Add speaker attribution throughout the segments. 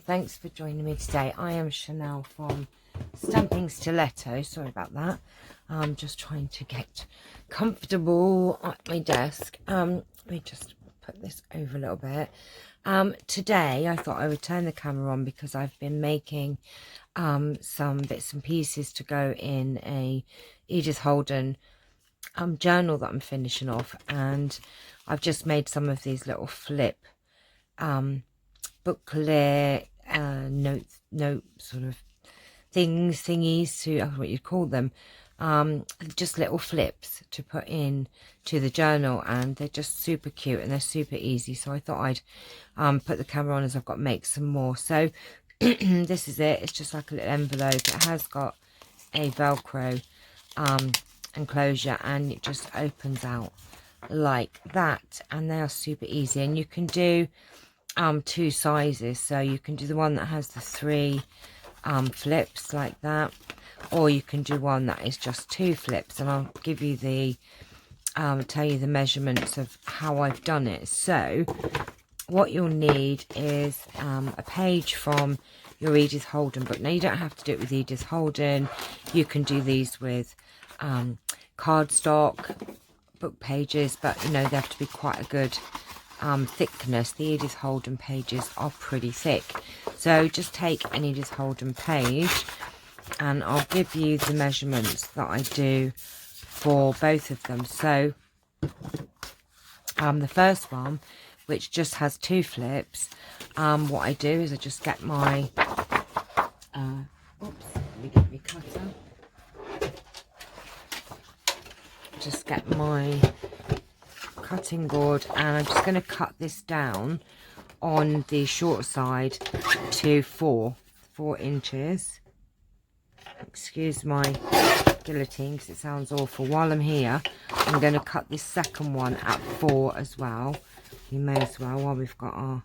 Speaker 1: thanks for joining me today. I am Chanel from Stamping Stiletto. Sorry about that. I'm just trying to get comfortable at my desk. Let me just put this over a little bit. Today I thought I would turn the camera on because I've been making some bits and pieces to go in a Edith Holden journal that I'm finishing off, and I've just made some of these little flip booklet note sort of thingies to, I don't know what you'd call them, just little flips to put in to the journal, and they're just super cute and they're super easy. So I thought I'd put the camera on as I've got to make some more. So this is it. It's just like a little envelope. It has got a Velcro enclosure, and it just opens out like that, and they are super easy. And you can do two sizes, so you can do the one that has the three flips like that, or you can do one that is just two flips, and I'll give you the tell you the measurements of how I've done it. So what you'll need is a page from your Edith Holden book. Now you don't have to do it with Edith Holden, you can do these with cardstock book pages, but you know they have to be quite a good thickness. The Edith Holden pages are pretty thick, so just take an Edith Holden page, and I'll give you the measurements that I do for both of them. So the first one, which just has two flips, what I do is I just get my oops, let me get my cutter. Just get my cutting board, and I'm just going to cut this down on the short side to 4 inches. Excuse my guillotine because it sounds awful. While I'm here, I'm going to cut this second one at 4 as well. We may as well, while we've got our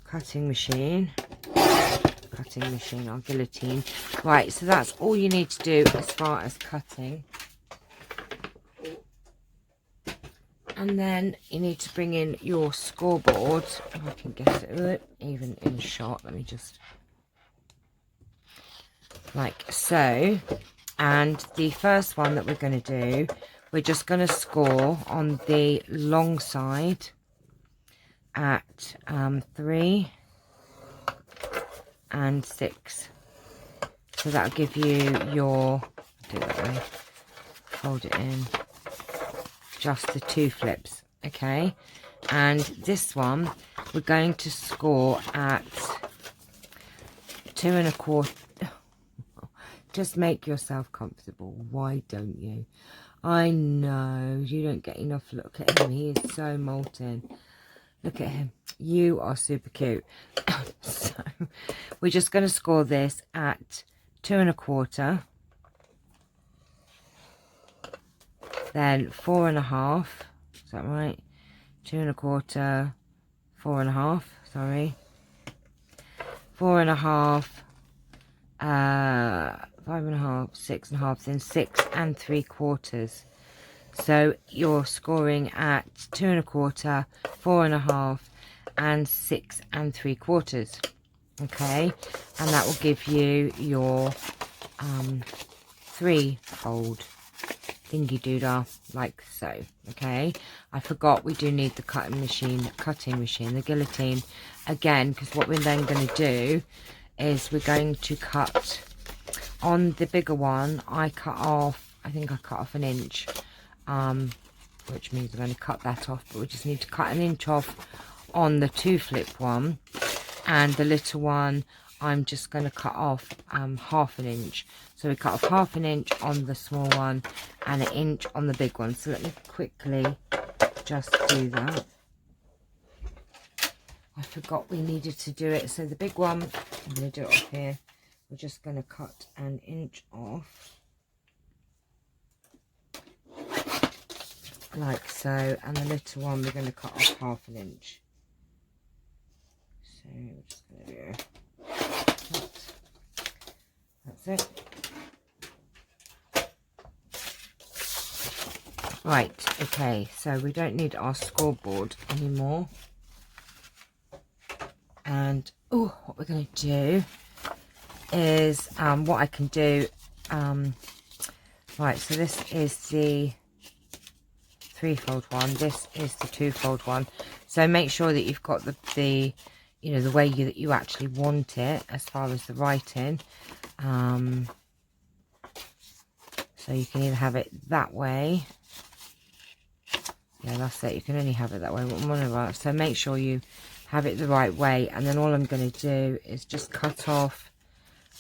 Speaker 1: cutting machine, our guillotine. Right, so that's all you need to do as far as cutting. And then you need to bring in your scoreboard, if I can get it even in shot. Let me just, like so. And the first one that we're going to do, we're just going to score on the long side at 3 and 6. So that'll give you your, do it that way, fold it in, just the two flips. Okay, and this one we're going to score at 2 1/4. Just make yourself comfortable, why don't you? I know you don't get enough. Look at him, he is so molten. Look at him, you are super cute. So we're just going to score this at 2 1/4, then 4 1/2. Is that right? 2 1/4, 4 1/2. Sorry, 4 1/2, 5 1/2, 6 1/2, then 6 3/4. So you're scoring at 2 1/4, 4 1/2, and 6 3/4. Okay, and that will give you your 3-fold thingy doodah, like so. Okay, I forgot we do need the cutting machine, the guillotine again, because what we're then going to do is we're going to cut on the bigger one. I cut off, I think I cut off 1 inch, which means we're going to cut that off, but we just need to cut 1 inch off on the 2 flip one, and the little one I'm just going to cut off 1/2 inch. So we cut off 1/2 inch on the small one and 1 inch on the big one. So let me quickly just do that. I forgot we needed to do it. So the big one, I'm going to do it off here. We're just going to cut 1 inch off, like so, and the little one we're going to cut off 1/2 inch. So we're just going to do that. That's it. Right, okay, so we don't need our scoreboard anymore. And oh, what we're going to do is what I can do. Right, so this is the 3-fold one. This is the 2-fold one. So make sure that you've got the you know, the way that you actually want it as far as the writing. So you can either have it that way. Yeah, that's it. You can only have it that way. So make sure you have it the right way. And then all I'm going to do is just cut off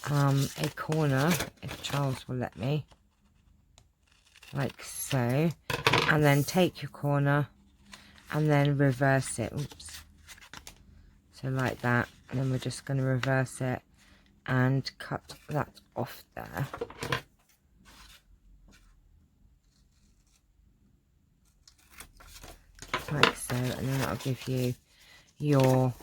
Speaker 1: a corner, if Charles will let me. Like so. And then take your corner and then reverse it. Oops. So like that. And then we're just going to reverse it and cut that off there. Like so, and then that'll give you your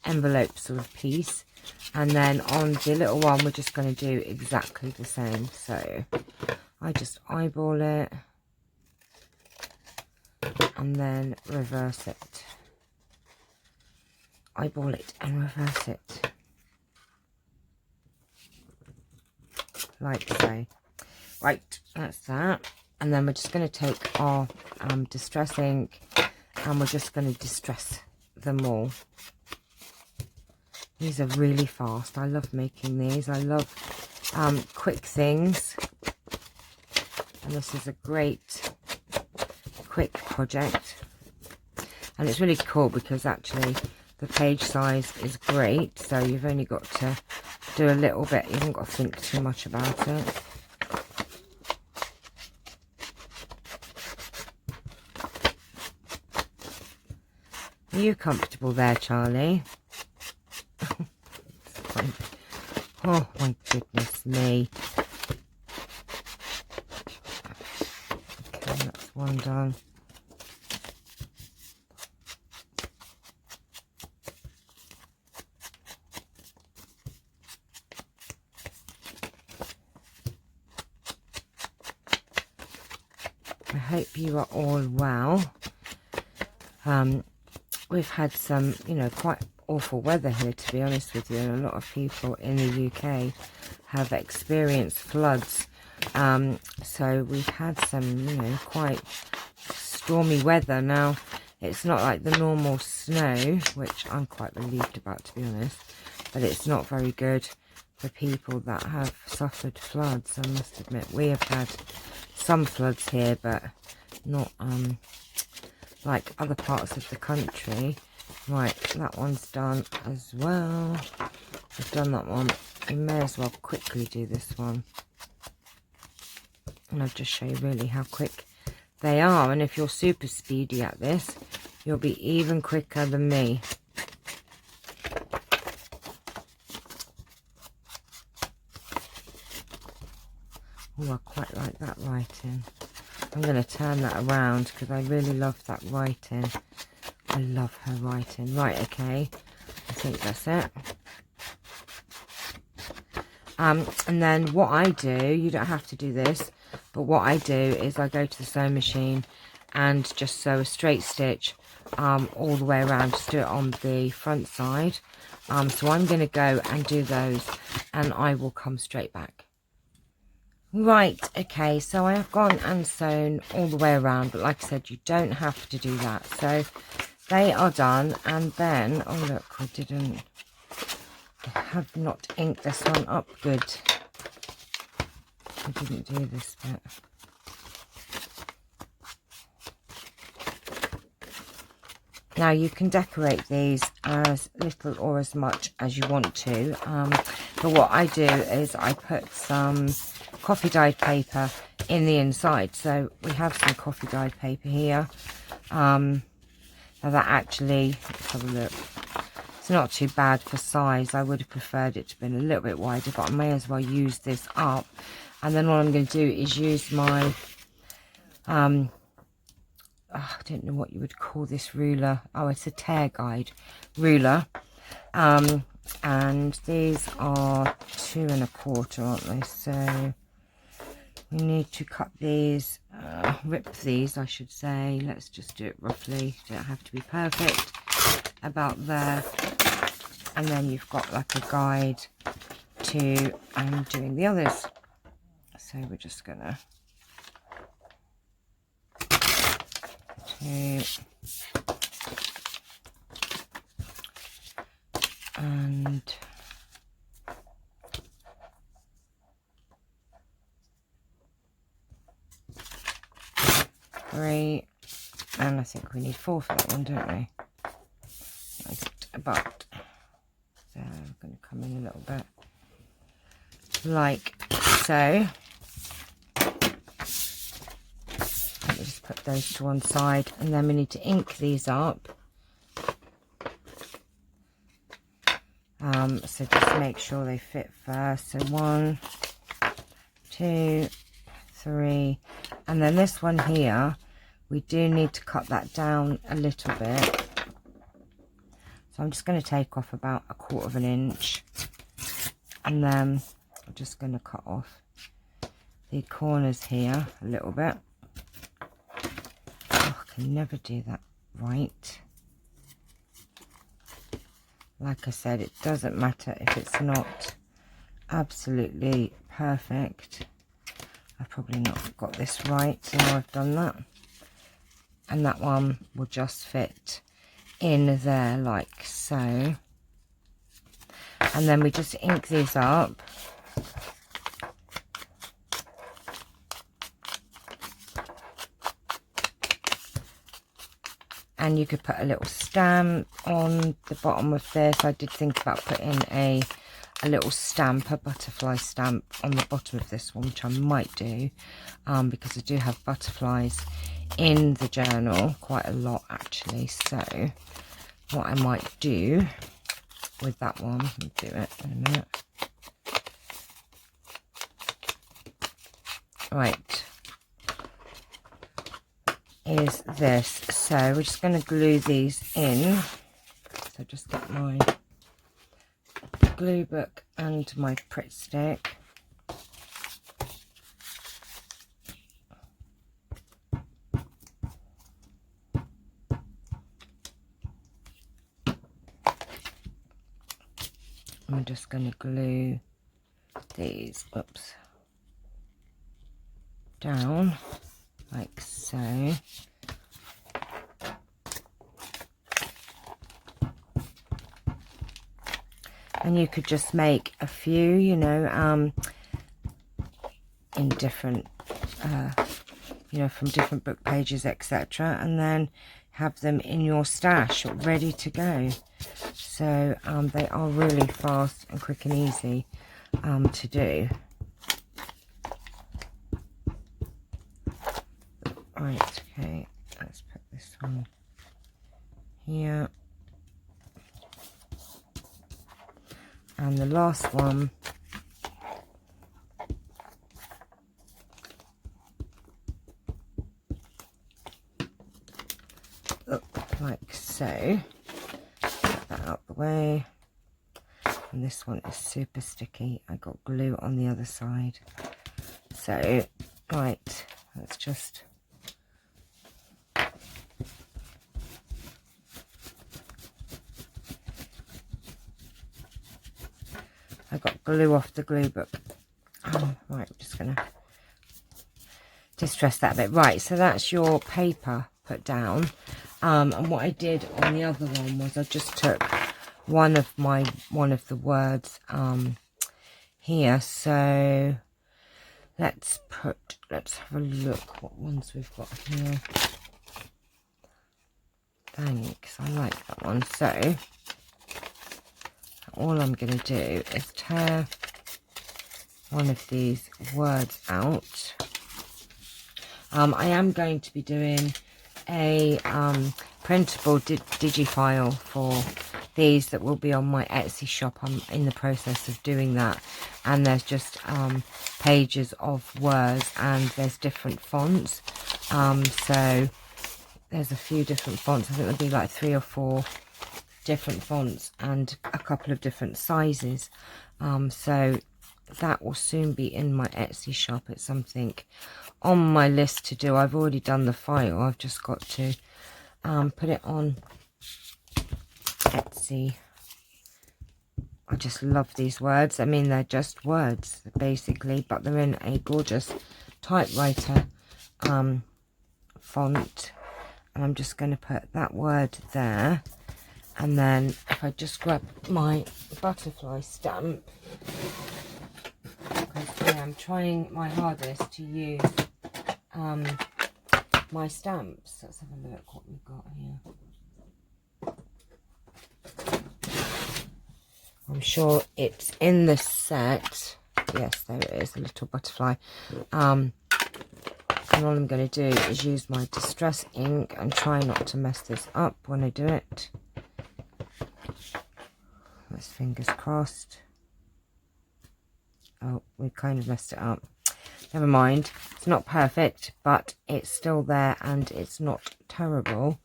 Speaker 1: envelope sort of piece. And then on the little one, we're just going to do exactly the same. So I just eyeball it and then reverse it. Eyeball it and reverse it. Like so. Right, that's that. And then we're just going to take our distress ink and we're just going to distress them all. These are really fast. I love making these. I love quick things. And this is a great quick project. And it's really cool because actually the page size is great. So you've only got to do a little bit. You haven't got to think too much about it. Are you comfortable there, Charlie? Oh my goodness me. Okay, that's one done. I hope you are all well. We've had some, you know, quite awful weather here, to be honest with you, and a lot of people in the UK have experienced floods. So we've had some, you know, quite stormy weather. Now, it's not like the normal snow, which I'm quite relieved about, to be honest, but it's not very good for people that have suffered floods. I must admit, we have had some floods here, but not like other parts of the country. Right, that one's done as well. I've done that one. We may as well quickly do this one. And I'll just show you really how quick they are. And if you're super speedy at this, you'll be even quicker than me. Oh, I quite like that writing. I'm going to turn that around because I really love that writing. I love her writing. Right, okay. I think that's it. And then what I do, you don't have to do this, but what I do is I go to the sewing machine and just sew a straight stitch all the way around. Just do it on the front side. So I'm going to go and do those and I will come straight back. Right, okay, so I have gone and sewn all the way around, but like I said, you don't have to do that. So they are done, and then, oh look, I have not inked this one up good. I didn't do this bit. Now you can decorate these as little or as much as you want to, but what I do is I put some coffee dyed paper in the inside. So we have some coffee dyed paper here. Now that actually, let's have a look. It's not too bad for size. I would have preferred it to have been a little bit wider, but I may as well use this up. And then what I'm going to do is use my I don't know what you would call this ruler. Oh, it's a tear guide ruler. And these are 2 1/4, aren't they? So we need to cut these, rip these, I should say. Let's just do it roughly. Don't have to be perfect. About there. and then you've got like a guide to doing the others. So we're just gonna two and three, and I think we need 4 for that one, don't we? But so I'm going to come in a little bit like so. Let me just put those to one side, and then we need to ink these up. So just make sure they fit first. So 1, 2, 3, and then this one here, we do need to cut that down a little bit. So I'm just going to take off about 1/4 inch, and then I'm just going to cut off the corners here a little bit. Oh, I can never do that right. Like I said, it doesn't matter if it's not absolutely perfect. I've probably not got this right, so now I've done that. And that one will just fit in there like so. And then we just ink these up. And you could put a little stamp on the bottom of this. I did think about putting a little stamp, a butterfly stamp on the bottom of this one, which I might do, because I do have butterflies in the journal, quite a lot actually. So what I might do with that one, I'll do it in a minute. Right, is this. So we're just going to glue these in. So just get my glue book and my Pritt stick. I'm just going to glue these, oops, down like so. And you could just make a few, you know, in different, you know, from different book pages, etc. And then have them in your stash ready to go. So they are really fast and quick and easy to do. Right, okay, let's put this one here. And the last one, like so. Get that out the way. And this one is super sticky. I got glue on the other side. So, right, let's just... I got glue off the glue book. Right, I'm just going to distress that a bit. Right, so that's your paper put down. And what I did on the other one was I just took one of the words here. So let's have a look what ones we've got here. Thanks, I like that one. So all I'm going to do is tear one of these words out. I am going to be doing a printable digifile for these that will be on my Etsy shop. I'm in the process of doing that, and there's just pages of words, and there's different fonts. So there's a few different fonts. I think there'll be like 3 or 4 different fonts and a couple of different sizes. So that will soon be in my Etsy shop. It's something on my list to do. I've already done the file. I've just got to put it on Etsy I just love these words. I mean, they're just words, basically, but they're in a gorgeous typewriter font. And I'm just going to put that word there. And then if I just grab my butterfly stamp, because I am trying my hardest to use my stamps. Let's have a look what we've got here. I'm sure it's in the set. Yes, there it is, a little butterfly. And all I'm going to do is use my distress ink and try not to mess this up when I do it. Let's fingers crossed. Oh, we kind of messed it up. Never mind. It's not perfect, but it's still there and it's not terrible.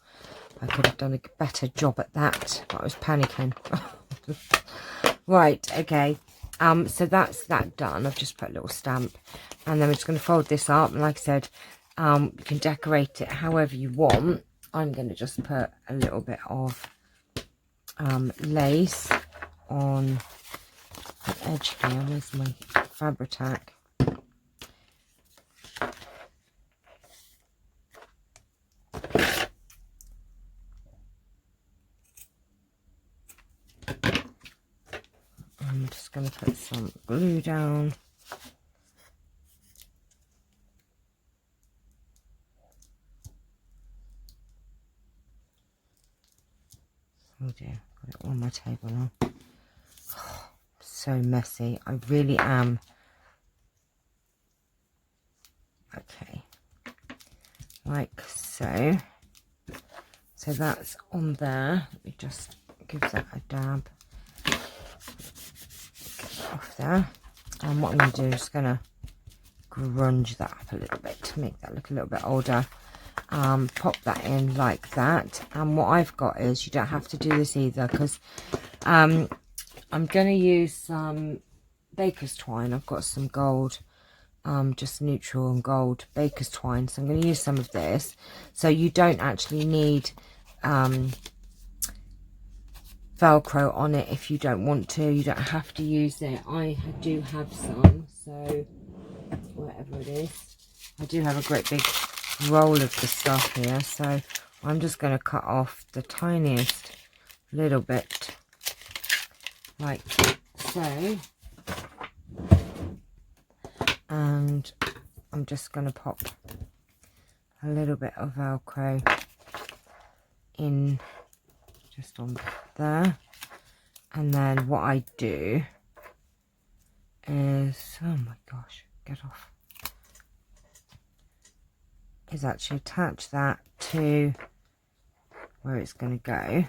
Speaker 1: I could have done a better job at that, but I was panicking. Right, okay. So that's that done. I've just put a little stamp, and then we're just going to fold this up. And like I said, you can decorate it however you want. I'm going to just put a little bit of lace on the edge here. Where's my Fabri-Tac? I'm just going to put some glue down. Oh dear, got it on my table now. Oh, so messy. I really am. Okay. Like so. So that's on there. Let me just give that a dab. Off there, and what I'm going to do is just going to grunge that up a little bit to make that look a little bit older. Pop that in like that, and what I've got is, you don't have to do this either, because I'm going to use some baker's twine. I've got some gold, just neutral and gold baker's twine, so I'm going to use some of this. So you don't actually need Velcro on it if you don't want to. You don't have to use it. I do have some, so whatever it is, I do have a great big roll of the stuff here, so I'm just going to cut off the tiniest little bit like so, and I'm just going to pop a little bit of Velcro in just on there. And then what I do is, oh my gosh, get off, is actually attach that to where it's going to go.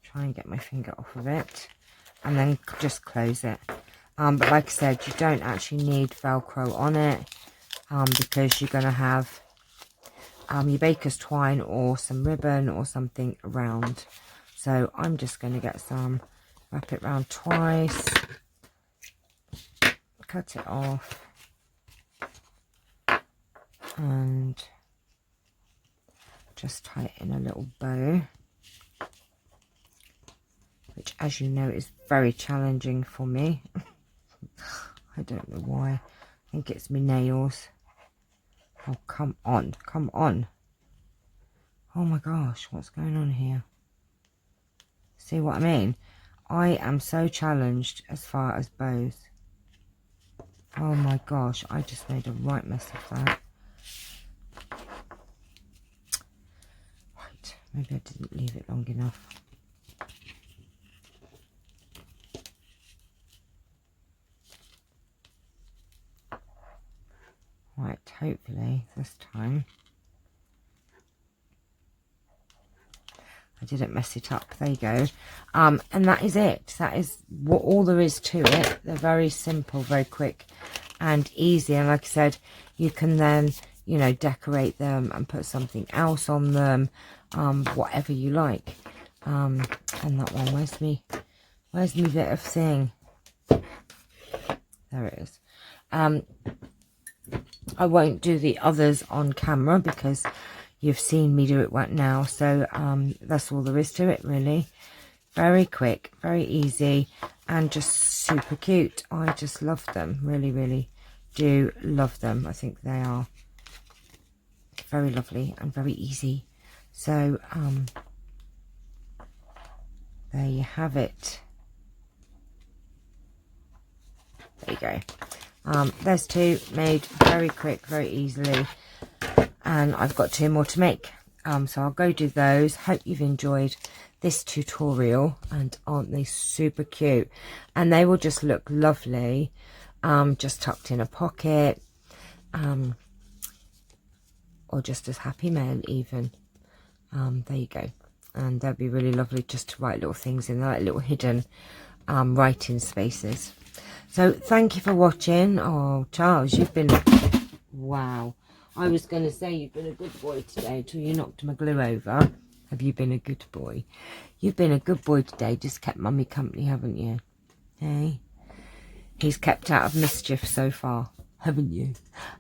Speaker 1: Try and get my finger off of it, and then just close it. But like I said, you don't actually need Velcro on it, because you're going to have your baker's twine or some ribbon or something around. So I'm just going to get some, wrap it around twice, cut it off, and just tie it in a little bow, which, as you know, is very challenging for me. I don't know why. I think it's my nails. Oh, come on, come on. Oh my gosh, what's going on here? See what I mean? I am so challenged as far as bows. Oh my gosh, I just made a right mess of that. Right, maybe I didn't leave it long enough. Right, hopefully this time I didn't mess it up. There you go. And that is it. That is what all there is to it. They're very simple, very quick and easy. And like I said, you can then, you know, decorate them and put something else on them, whatever you like. And that one, where's me bit of thing? There it is. I won't do the others on camera because you've seen me do it right now, so that's all there is to it, really. Very quick, very easy, and just super cute. I just love them. Really, really do love them. I think they are very lovely and very easy. So, there you have it. There you go. There's 2 made very quick, very easily. And I've got 2 more to make. So I'll go do those. Hope you've enjoyed this tutorial, and aren't they super cute? And they will just look lovely, just tucked in a pocket, or just as happy mail even. There you go. And they'll be really lovely just to write little things in, like little hidden writing spaces. So thank you for watching. Oh, Charles, you've been, wow. I was going to say you've been a good boy today until you knocked my glue over. Have you been a good boy? You've been a good boy today. Just kept Mummy company, haven't you? Hey? He's kept out of mischief so far, haven't you?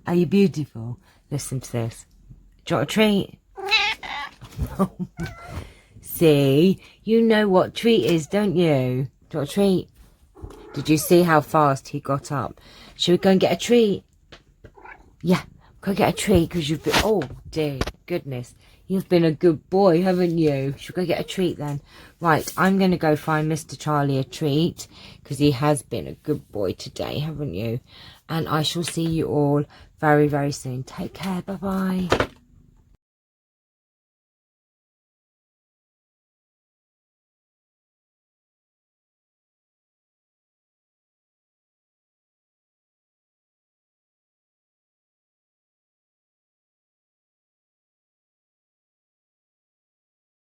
Speaker 1: Are you beautiful? Listen to this. Do you want a treat? See? You know what treat is, don't you? Do you want a treat? Did you see how fast he got up? Should we go and get a treat? Yeah. Go get a treat because you've been, oh dear goodness, you've been a good boy, haven't you? Should we go get a treat then? Right, I'm going to go find Mr. Charlie a treat because he has been a good boy today, haven't you? And I shall see you all very, very soon. Take care. Bye-bye.